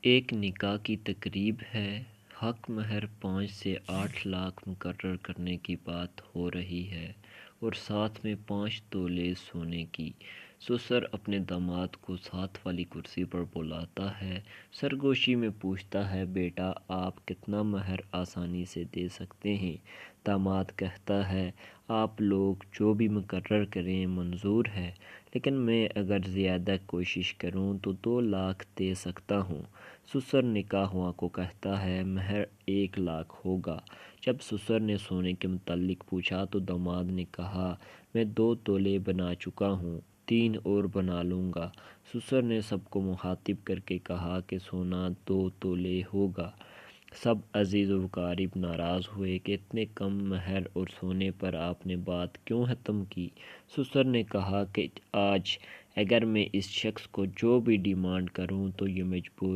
ایک نکاح کی تقریب ہے۔ حق مہر 5 سے 8 لاکھ مقرر کرنے کی بات ہو رہی ہے اور ساتھ میں 5 تولے سونے کی۔ سسر اپنے داماد کو ساتھ والی کرسی پر بلاتا ہے، سرگوشی میں پوچھتا ہے، بیٹا آپ کتنا مہر آسانی سے دے سکتے ہیں؟ داماد کہتا ہے، آپ لوگ جو بھی مقرر کریں منظور ہے، لیکن میں اگر زیادہ کوشش کروں تو 2 لاکھ دے سکتا ہوں۔ سسر نکاح ہوا کو کہتا ہے، مہر 1 لاکھ ہوگا۔ جب سسر نے سونے کے متعلق پوچھا تو داماد نے کہا، میں 2 تولے بنا چکا ہوں، 3 اور بنا لوں گا۔ سسر نے سب کو مخاطب کر کے کہا کہ سونا 2 تولے ہوگا۔ سب عزیز و اقارب ناراض ہوئے کہ اتنے کم مہر اور سونے پر آپ نے بات کیوں ختم کی؟ سسر نے کہا کہ آج اگر میں اس شخص کو جو بھی ڈیمانڈ کروں تو یہ مجبور